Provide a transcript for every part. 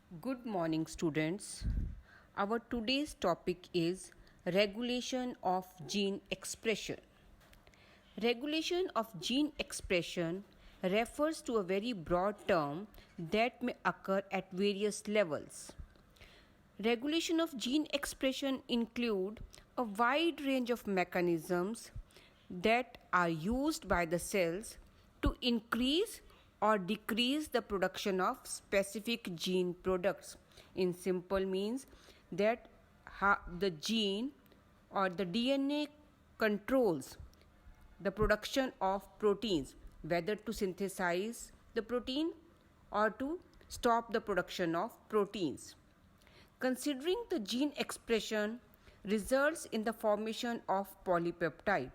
Good morning, students. Our today's topic is regulation of gene expression. Regulation of gene expression refers to a very broad term that may occur at various levels. Regulation of gene expression include a wide range of mechanisms that are used by the cells to increase or decrease the production of specific gene products. In simple means that the gene or the DNA controls the production of proteins, whether to synthesize the protein or to stop the production of proteins. Considering the gene expression results in the formation of polypeptide.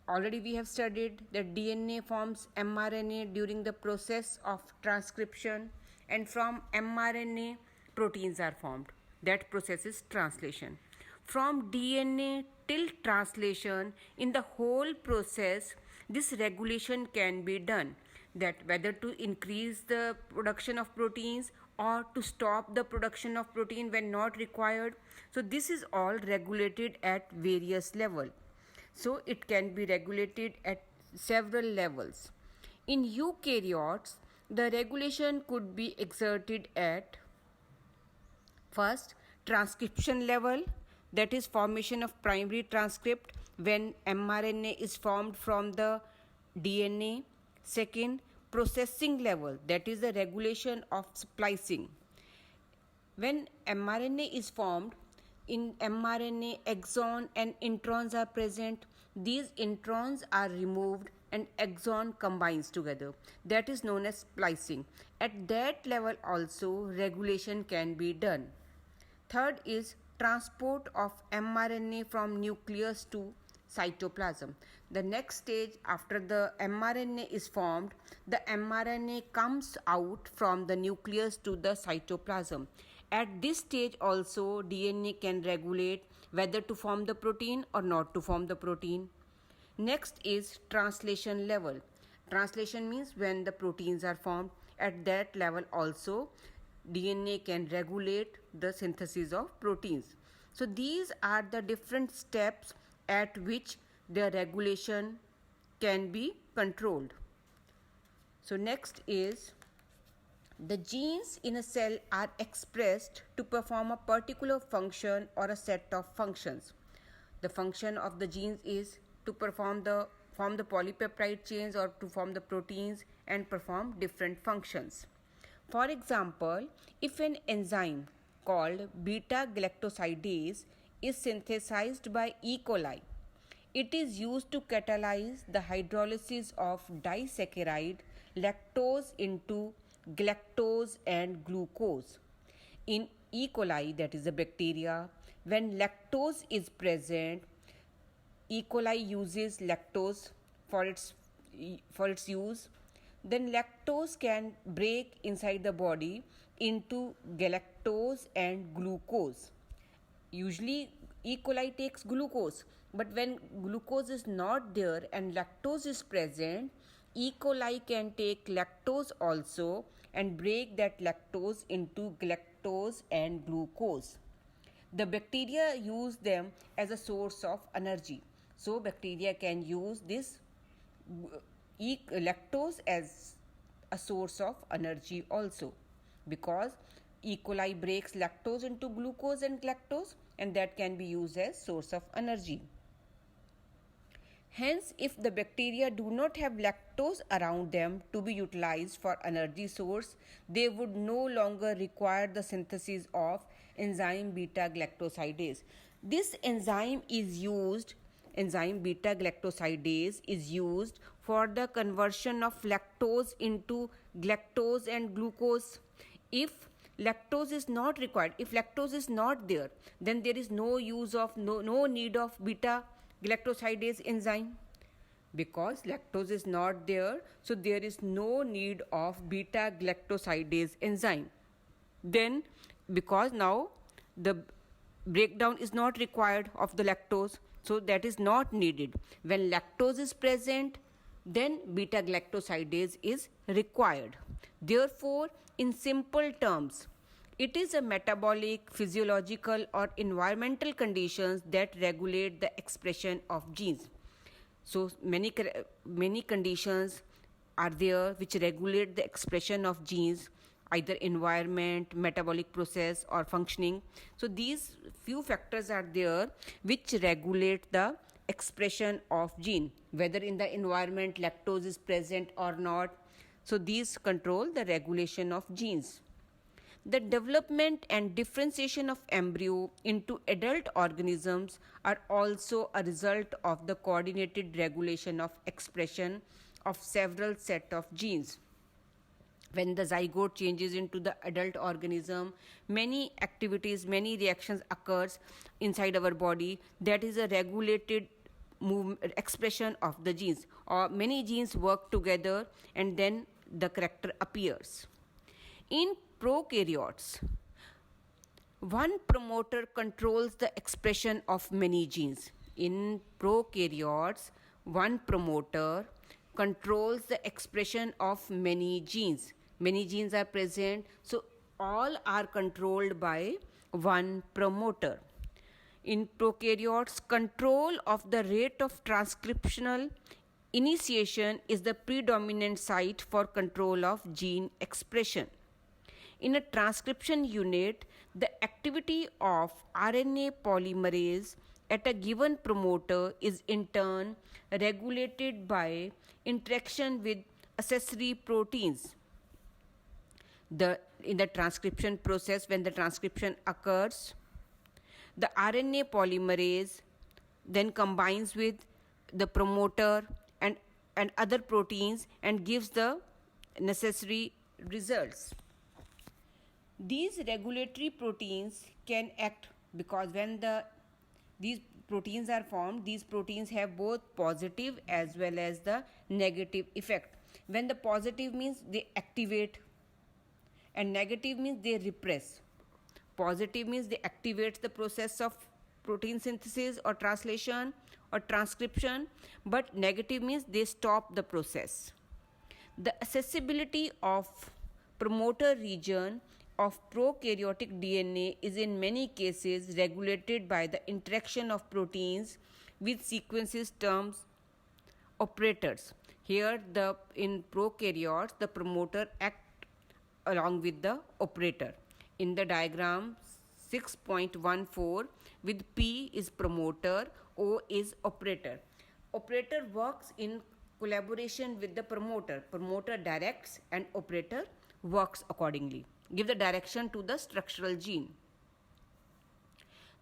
Already we have studied that DNA forms mRNA during the process of transcription, and from mRNA proteins are formed. That process is translation. From DNA till translation, in the whole process, this regulation can be done, that whether to increase the production of proteins or to stop the production of protein when not required. So this is all regulated at various levels. So it can be regulated at several levels. In eukaryotes, the regulation could be exerted at first transcription level, that is formation of primary transcript when mRNA is formed from the DNA. Second, processing level, that is the regulation of splicing. When mRNA is formed, in mRNA exon and introns are present. These introns are removed and exon combines together. That is known as splicing. At that level also regulation can be done. Third is transport of mRNA from nucleus to cytoplasm. The next stage after the mRNA is formed, the mRNA comes out from the nucleus to the cytoplasm. At this stage also DNA can regulate whether to form the protein or not to form the protein. Next is translation level. Translation means when the proteins are formed. At that level also DNA can regulate the synthesis of proteins. So these are the different steps at which the regulation can be controlled. So next is the genes in a cell are expressed to perform a particular function or a set of functions. The function of the genes is to form the polypeptide chains or to form the proteins and perform different functions. For example, if an enzyme called beta-galactosidase is synthesized by E. coli, it is used to catalyze the hydrolysis of disaccharide lactose into galactose and glucose. In E. coli, that is a bacteria, when lactose is present, E. coli uses lactose for its use. Then lactose can break inside the body into galactose and glucose. Usually E. coli takes glucose, but when glucose is not there and lactose is present, E. coli can take lactose also and break that lactose into galactose and glucose. The bacteria use them as a source of energy. So bacteria can use this lactose as a source of energy also, because E. coli breaks lactose into glucose and galactose, and that can be used as source of energy. Hence, if the bacteria do not have lactose around them to be utilized for energy source, they would no longer require the synthesis of enzyme beta-galactosidase. This enzyme beta-galactosidase is used for the conversion of lactose into galactose and glucose. If lactose is not required, if lactose is not there, then there is no need of beta-galactosidase enzyme. Because lactose is not there, so there is no need of beta-galactosidase enzyme. Then, because now the breakdown is not required of the lactose, so that is not needed. When lactose is present, then beta galactosidase is required. Therefore, in simple terms, it is a metabolic, physiological, or environmental conditions that regulate the expression of genes. So many conditions are there which regulate the expression of genes, either environment, metabolic process, or functioning. So these few factors are there which regulate the expression of gene, whether in the environment lactose is present or not. So these control the regulation of genes. The development and differentiation of embryo into adult organisms are also a result of the coordinated regulation of expression of several set of genes. When the zygote changes into the adult organism, many activities, many reactions occurs inside our body. That is a regulated expression of the genes, or many genes work together and then the character appears. In prokaryotes, one promoter controls the expression of many genes. In prokaryotes, one promoter controls the expression of many genes. Many genes are present, so all are controlled by one promoter. In prokaryotes, control of the rate of transcriptional initiation is the predominant site for control of gene expression. In a transcription unit, the activity of RNA polymerase at a given promoter is in turn regulated by interaction with accessory proteins. In the transcription process, when the transcription occurs, the RNA polymerase then combines with the promoter and other proteins and gives the necessary results. These regulatory proteins can act because when these proteins are formed, these proteins have both positive as well as the negative effect. When the positive means they activate and negative means they repress. Positive means they activate the process of protein synthesis or translation or transcription, but negative means they stop the process. The accessibility of promoter region of prokaryotic DNA is in many cases regulated by the interaction of proteins with sequences termed operators. Here in prokaryotes the promoter acts along with the operator. In the diagram 6.14, with P is promoter, O is operator. Operator works in collaboration with the promoter. Promoter directs and operator works accordingly. Give the direction to the structural gene.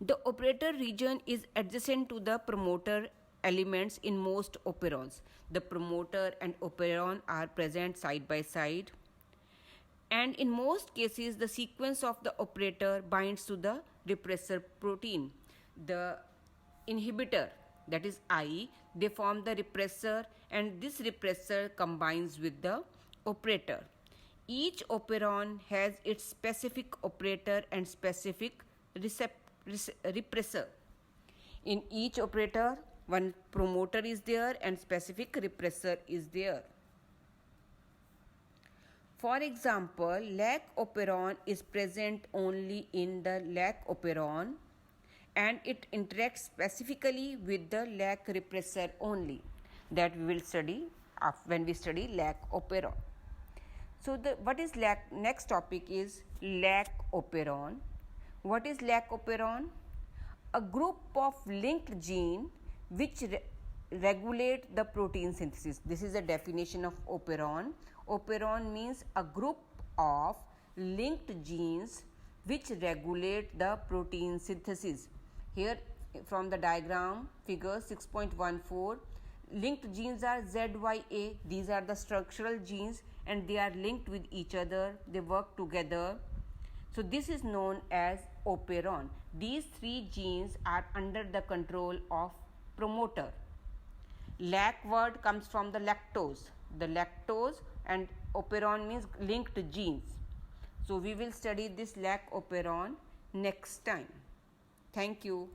The operator region is adjacent to the promoter elements in most operons. The promoter and operon are present side by side. And in most cases, the sequence of the operator binds to the repressor protein. The inhibitor, that is I, they form the repressor, and this repressor combines with the operator. Each operon has its specific operator and specific repressor. In each operator, one promoter is there and specific repressor is there. For example, lac operon is present only in the lac operon and it interacts specifically with the lac repressor only. That we will study when we study lac operon. So what is lac? Next topic is lac operon. What is lac operon? A group of linked genes which regulate the protein synthesis. This is the definition of operon. Operon means a group of linked genes which regulate the protein synthesis. Here from the diagram figure 6.14, linked genes are ZYA. These are the structural genes and they are linked with each other. They work together. So this is known as operon. These three genes are under the control of promoter. Lac word comes from the lactose. The lactose and operon means linked genes. So we will study this lac operon next time. Thank you.